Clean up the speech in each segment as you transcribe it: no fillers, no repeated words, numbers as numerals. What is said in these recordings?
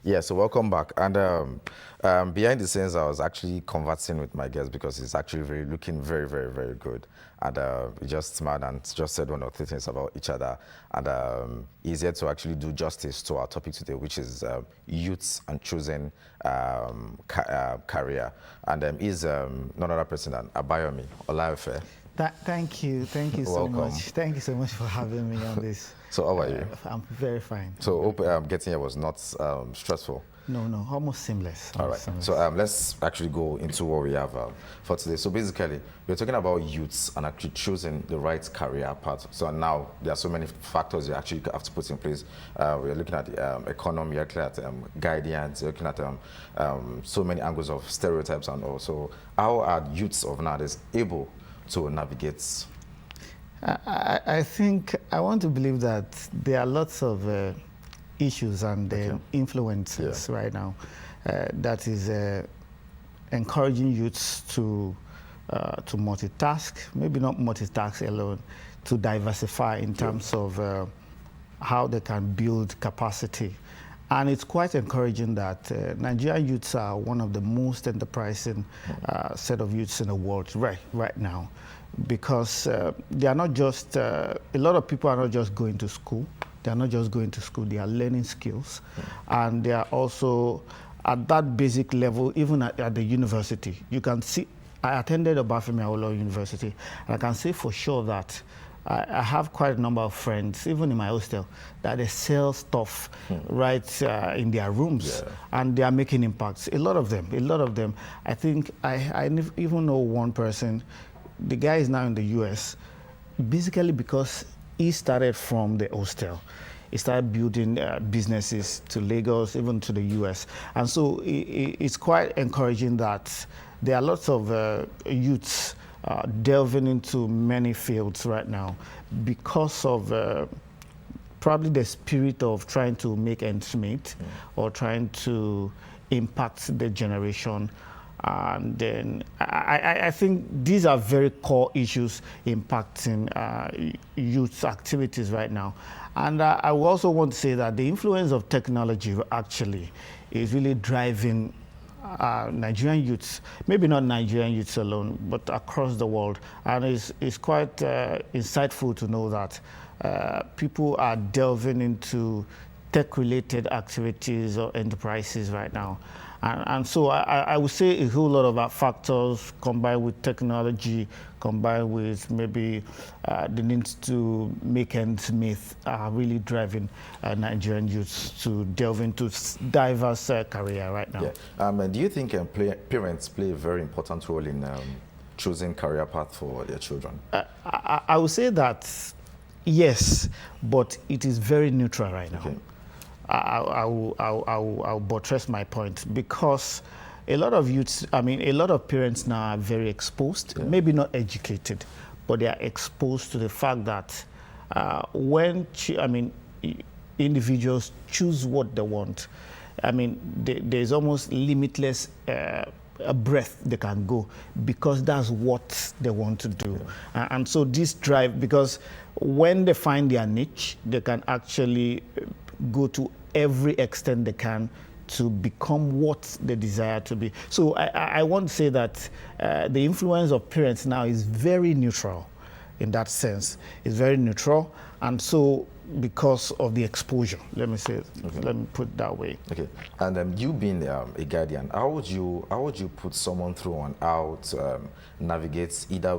Yeah, so welcome back. And behind the scenes, I was actually conversing with my guest because he's actually looking very, very, very good. And we just smiled and just said one or two things about each other. And he's here to actually do justice to our topic today, which is youths and choosing career. And he's none other person than Abayomi Olaife. Thank you so Welcome. much. Thank you so much for having me on this. So how are you? I'm very fine. So hope getting here was not stressful. No, almost seamless. All right. Seamless. So let's actually go into what we have for today. So basically, we're talking about youths and actually choosing the right career path. So now there are so many factors you actually have to put in place. We're looking at the economy, we're looking at guidance, we're looking at so many angles of stereotypes and also how are youths of nowadays able to navigate? I think I want to believe that there are lots of issues and influences right now that is encouraging youths to multitask, maybe not multitask alone, to diversify in terms of how they can build capacity. And it's quite encouraging that Nigerian youths are one of the most enterprising set of youths in the world right now, because they are not just, a lot of people are not just going to school. They are not just going to school, they are learning skills. And they are also at that basic level, even at the university. You can see, I attended Obafemi Awolowo University, and I can say for sure that I have quite a number of friends, even in my hostel, that they sell stuff right in their rooms, and they are making impacts. A lot of them. I think I even know one person. The guy is now in the US, basically because he started from the hostel. He started building businesses to Lagos, even to the US. And so it's quite encouraging that there are lots of youths delving into many fields right now because of probably the spirit of trying to make ends meet or trying to impact the generation. And then I think these are very core issues impacting youth activities right now. And I also want to say that the influence of technology actually is really driving Nigerian youths, maybe not Nigerian youths alone, but across the world. And it's quite insightful to know that people are delving into tech-related activities or enterprises right now. And so I would say a whole lot of our factors combined with technology, combined with maybe the need to make ends meet are really driving Nigerian youths to delve into diverse career right now. Yeah. Do you think parents play a very important role in choosing career path for their children? I would say that yes, but it is very neutral right now. Okay. I'll buttress my point because a lot of youths, a lot of parents now are very exposed, maybe not educated, but they are exposed to the fact that when individuals choose what they want, there's almost limitless a breadth they can go because that's what they want to do. And so this drive, because when they find their niche, they can actually go to every extent they can to become what they desire to be. So I want to say that the influence of parents now is very neutral in that sense. It's very neutral. And so because of the exposure, let me put it that way. Okay. And you being a guardian, how would you put someone through on how to navigate either,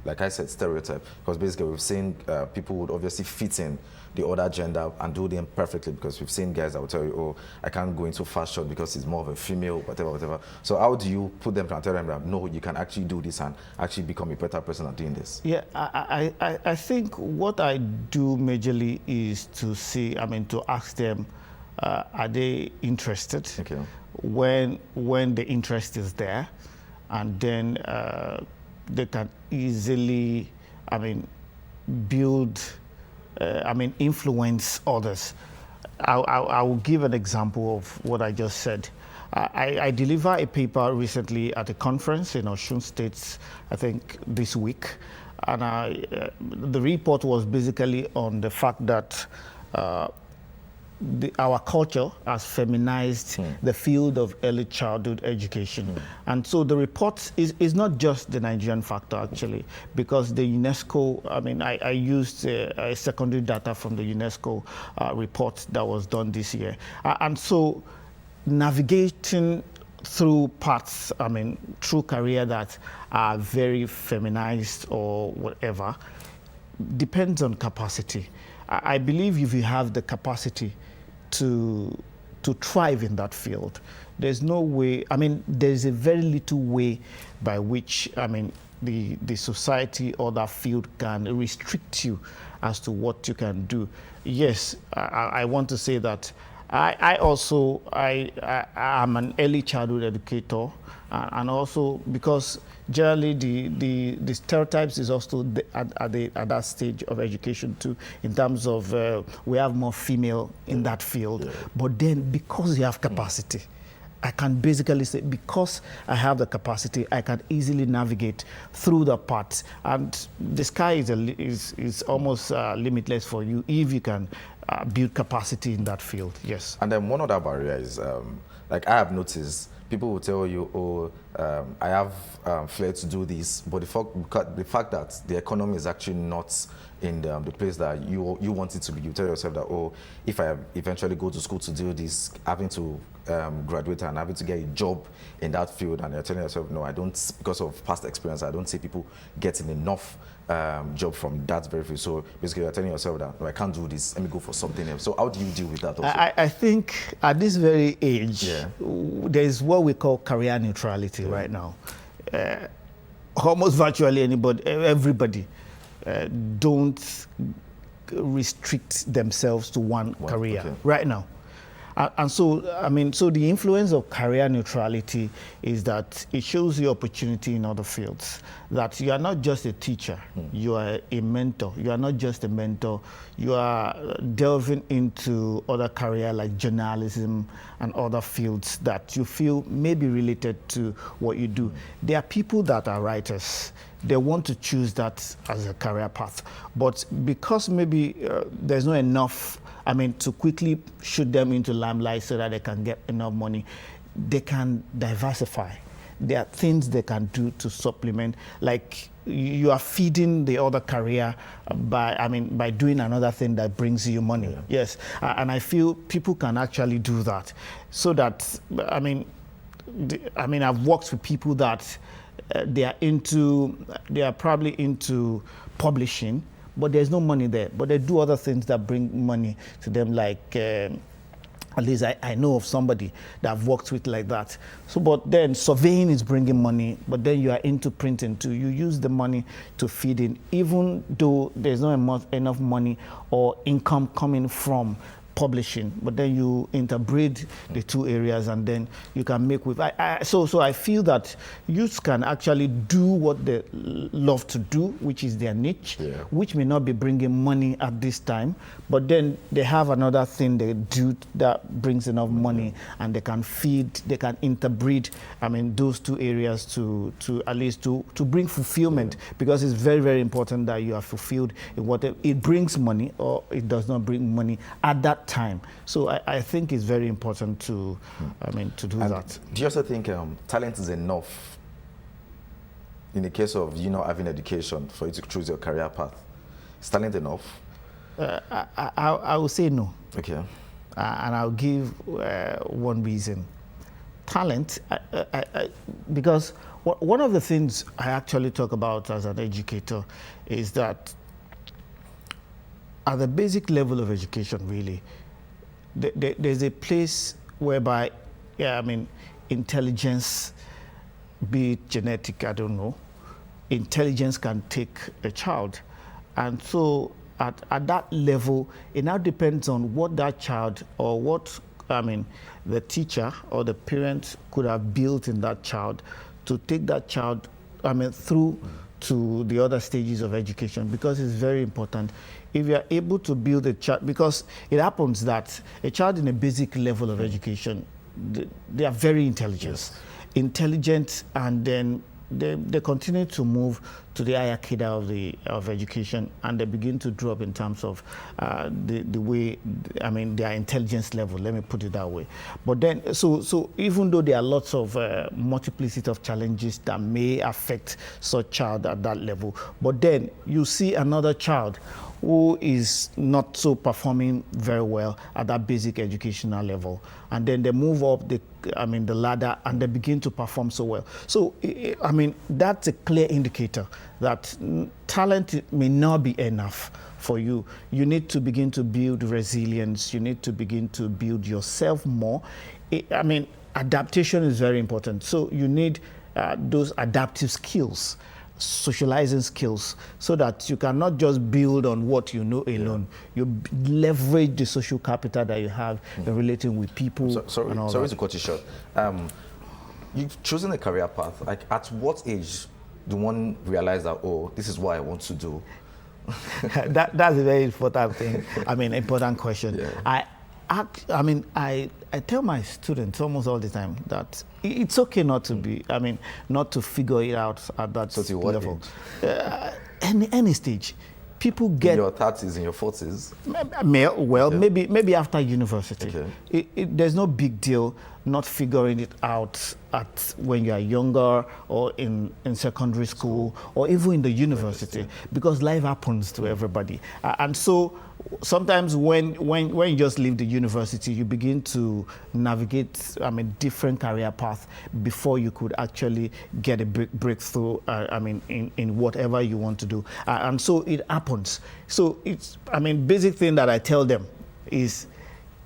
like I said, stereotype? Because basically we've seen people would obviously fit in the other gender and do them perfectly, because we've seen guys that will tell you, oh, I can't go into fashion because it's more of a female, whatever. So how do you put them and tell them that, no, you can actually do this and actually become a better person at doing this? Yeah, I think what I do majorly is to see, to ask them, are they interested? Okay. When the interest is there, and then they can easily, build, influence others. I will give an example of what I just said. I delivered a paper recently at a conference in Osun State, I think this week. And the report was basically on the fact that our culture has feminized the field of early childhood education. And so the report is not just the Nigerian factor, actually, because the UNESCO, I mean, I used secondary data from the UNESCO report that was done this year. And so navigating through paths, I mean, through career that are very feminized or whatever, depends on capacity. I believe if you have the capacity to thrive in that field, there's no way, I mean, there's a very little way by which, I mean, the society or that field can restrict you as to what you can do. Yes, I want to say that I also am an early childhood educator, and also because generally the stereotypes is also at that stage of education too, in terms of we have more female in that field. But then because you have capacity, I can basically say, because I have the capacity, I can easily navigate through the paths, and the sky is almost limitless for you if you can build capacity in that field. Yes. And then one other barrier is, like I have noticed, people will tell you, oh, I have flair to do this, but the fact that the economy is actually not in the place that you want it to be, you tell yourself that, oh, if I eventually go to school to do this, having to graduate and having to get a job in that field, and you're telling yourself, no, I don't, because of past experience, I don't see people getting enough job from that very field. So basically you're telling yourself that, no, I can't do this, let me go for something else. So how do you deal with that also? I think at this very age, there's what we call career neutrality right now. Almost virtually everybody don't restrict themselves to one career right now. And so, I mean, so the influence of career neutrality is that it shows you opportunity in other fields, that you are not just a teacher, you are a mentor. You are not just a mentor, you are delving into other career like journalism and other fields that you feel may be related to what you do. There are people that are writers. They want to choose that as a career path. But because maybe there's not enough, I mean, to quickly shoot them into limelight so that they can get enough money, they can diversify. There are things they can do to supplement, like you are feeding the other career by doing another thing that brings you money. Yes, and I feel people can actually do that. So that, I mean, I've worked with people that they are probably into publishing, but there's no money there. But they do other things that bring money to them, like at least I know of somebody that I've worked with like that. So, but then surveying is bringing money, but then you are into printing too. You use the money to feed in, even though there's not enough money or income coming from publishing, but then you interbreed the two areas, and then you can make with. So I feel that youth can actually do what they love to do, which is their niche, which may not be bringing money at this time, but then they have another thing they do that brings enough money, and they can feed, they can interbreed. I mean, those two areas to at least to bring fulfillment, because it's very, very important that you are fulfilled in what it brings money or it does not bring money at that time. So I think it's very important to, to do that. Do you also think talent is enough in the case of you not having education for you to choose your career path? Is talent enough? I will say no. Okay. And I'll give one reason. Talent, because one of the things I actually talk about as an educator is that at the basic level of education, really, there's a place whereby, intelligence, be it genetic, I don't know, intelligence can take a child. And so at that level, it now depends on what that child or what, the teacher or the parent could have built in that child to take that child, through to the other stages of education, because it's very important. If you are able to build a child, because it happens that a child in a basic level of education, they are very intelligent, and then they continue to move to the higher cadre of education, and they begin to drop in terms of the way, I mean, their intelligence level. Let me put it that way. But then, so even though there are lots of multiplicity of challenges that may affect such child at that level, but then you see another child who is not so performing very well at that basic educational level, and then they move up the ladder and they begin to perform so well. So I mean, that's a clear indicator that talent may not be enough for you. You need to begin to build resilience. You need to begin to build yourself more. I mean, adaptation is very important. So you need those adaptive skills, socializing skills, so that you cannot just build on what you know alone. Yeah. You leverage the social capital that you have in relating with people. Sorry to cut you short. You've chosen a career path. Like, at what age do one realize that, oh, this is what I want to do? That's a very important thing. I mean, important question. Yeah. I tell my students almost all the time that it's okay not to be, not to figure it out at that level. Any stage. People get... In your 30s, in your 40s? Well, maybe after university. Okay. There's no big deal not figuring it out at when you are younger or in secondary school or even in the university, because life happens to everybody. And so sometimes when you just leave the university, you begin to navigate different career path before you could actually get a breakthrough in whatever you want to do. And so it happens. So it's basic thing that I tell them is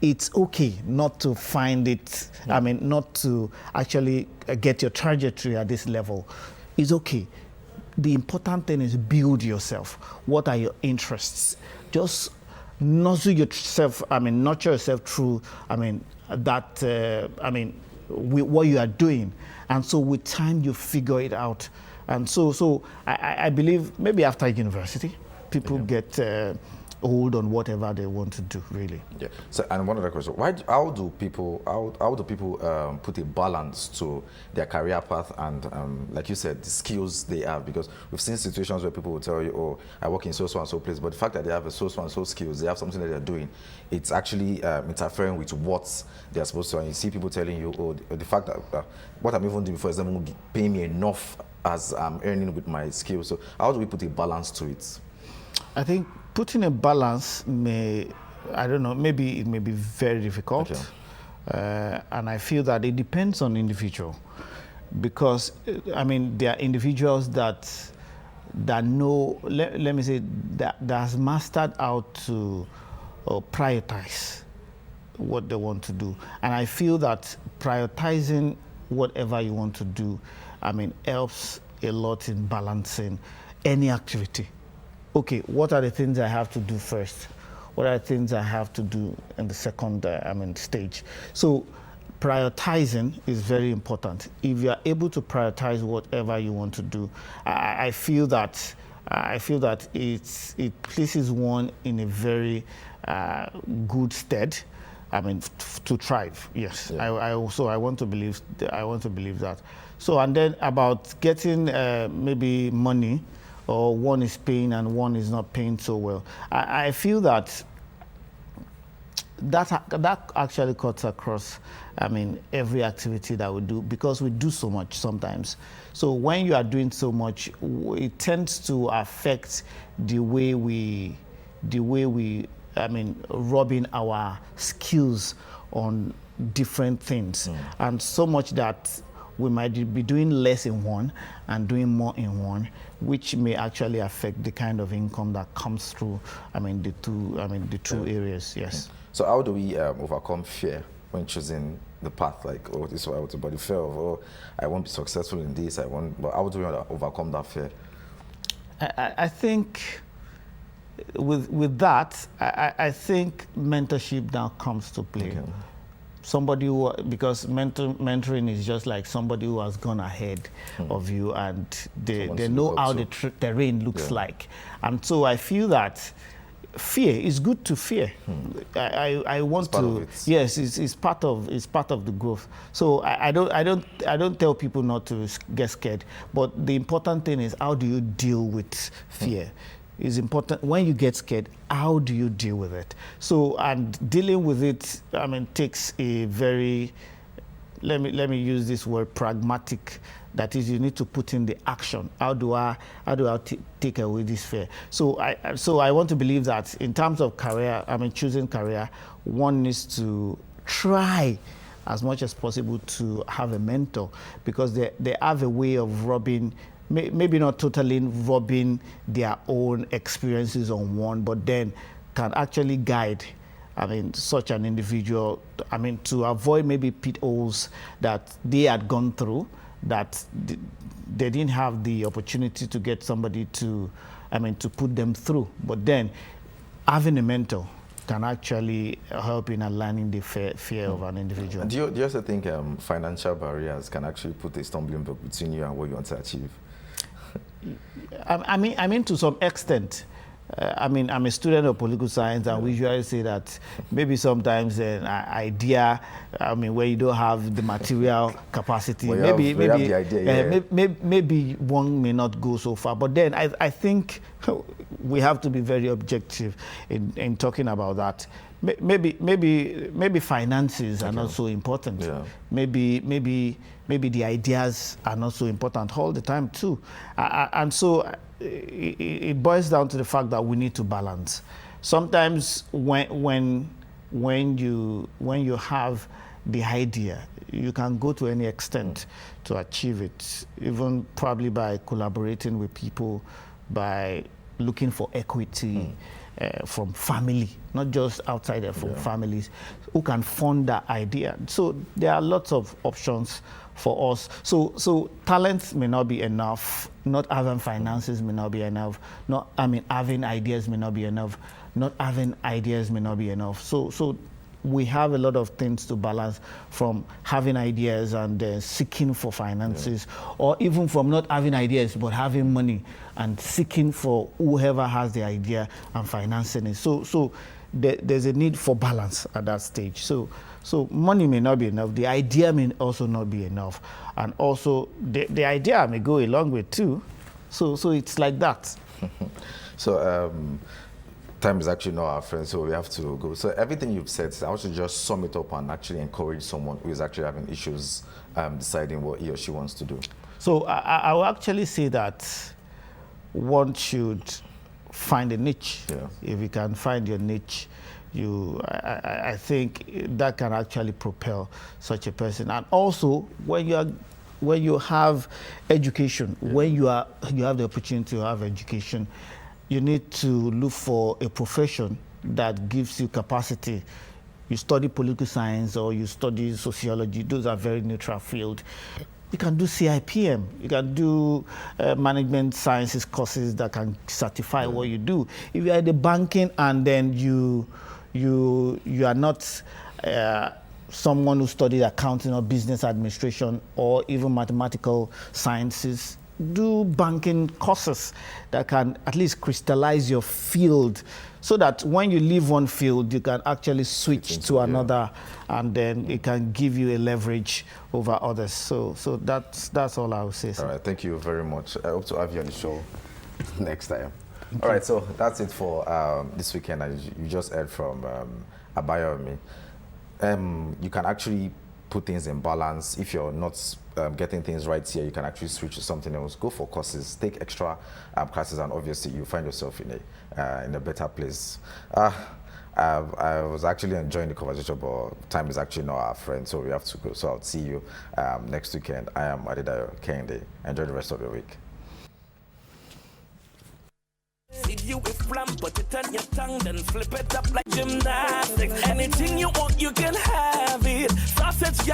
it's okay not to find it, not to actually get your trajectory at this level. It's okay. The important thing is build yourself. What are your interests? Just nurture yourself through, what you are doing. And so with time, you figure it out. And so I believe maybe after university, people get hold on whatever they want to do, really. Yeah. So, and one other question: how do people put a balance to their career path and, like you said, the skills they have? Because we've seen situations where people will tell you, "Oh, I work in so and so place," but the fact that they have a so and so skills, they have something that they're doing, it's actually interfering with what they're supposed to. And you see people telling you, "Oh, the fact that what I'm even doing for example paying me enough as I'm earning with my skills." So, how do we put a balance to it? I think putting a balance maybe it may be very difficult. Okay. And I feel that it depends on individual, because there are individuals that know, let me say, that has mastered how to prioritize what they want to do. And I feel that prioritizing whatever you want to do, helps a lot in balancing any activity. Okay, what are the things I have to do first? What are the things I have to do in the second stage? So prioritizing is very important. If you are able to prioritize whatever you want to do, I feel that it places one in a very good stead. To thrive. Yes, yeah. I want to believe that. So, and then about getting maybe money, or one is paying and one is not paying so well. I feel that actually cuts across, every activity that we do, because we do so much sometimes. So when you are doing so much, it tends to affect the way we rubbing our skills on different things. And so much that we might be doing less in one and doing more in one, which may actually affect the kind of income that comes through, the two areas, yes. So how do we overcome fear when choosing the path? Like, oh, this is what I want to, but the fear of, oh, I won't be successful in this, but how do we overcome that fear? I think with that, I think mentorship now comes to play. Okay. Somebody because mentoring is just like somebody who has gone ahead of you, and they know how the terrain looks like. And so I feel that fear. It's good to fear. I want to. Yes, it's part of the growth. So I don't tell people not to get scared. But the important thing is, how do you deal with fear? It's important when you get scared. How do you deal with it? So, and dealing with it, I mean, takes a very, let me use this word, pragmatic. That is, you need to put in the action. How do I take away this fear? So I want to believe that in terms of career, I mean, choosing career, one needs to try as much as possible to have a mentor, because they have a way of rubbing, maybe not totally rubbing their own experiences on one, but then can actually guide, I mean, such an individual, I mean, to avoid maybe pitfalls that they had gone through, that they didn't have the opportunity to get somebody to, I mean, to put them through. But then having a mentor can actually help in aligning the fear of an individual. Do you also think financial barriers can actually put a stumbling block between you and what you want to achieve? I mean, to some extent. I mean, I'm a student of political science, and we usually say that maybe sometimes an idea, I mean, where you don't have the material capacity, well, maybe one may not go so far. But then I think we have to be very objective in talking about that. Maybe finances are not so important. Yeah. Maybe the ideas are not so important all the time too. And so it boils down to the fact that we need to balance. Sometimes when you have the idea, you can go to any extent to achieve it, even probably by collaborating with people, by looking for equity from family, not just outside from families who can fund that idea. So there are lots of options for us. So talents may not be enough, not having finances may not be enough, having ideas may not be enough, not having ideas may not be enough. So we have a lot of things to balance, from having ideas and seeking for finances, or even from not having ideas but having money and seeking for whoever has the idea and financing it. So there's a need for balance at that stage. So money may not be enough, the idea may also not be enough, and also the idea may go along with too. So it's like that. So time is actually not our friend, so we have to go. So everything you've said, I want to just sum it up and actually encourage someone who is actually having issues deciding what he or she wants to do. So I will actually say that one should find a niche. Yeah. If you can find your niche, I think that can actually propel such a person. And also, when you have education, when you have the opportunity to have education, you need to look for a profession that gives you capacity. You study political science or you study sociology; those are very neutral fields. You can do CIPM. You can do management sciences courses that can certify what you do. If you are in the banking and then you are not someone who studied accounting or business administration or even mathematical sciences, do banking courses that can at least crystallize your field, so that when you leave one field, you can actually switch to another, and then it can give you a leverage over others. So that's all I would say. All right, thank you very much. I hope to have you on the show next time. All right, so that's it for this weekend. You just heard from Abayomi. You can actually put things in balance. If you're not getting things right here, you can actually switch to something else. Go for courses, take extra classes, and obviously you find yourself in a better place. I was actually enjoying the conversation, but time is actually not our friend, so we have to go. So I'll see you next weekend. I am Adedayo Kende. Enjoy the rest of your week. Feed you with phlegm, put it on your tongue, then flip it up like gymnastics. Anything you want, you can have it. Sausage.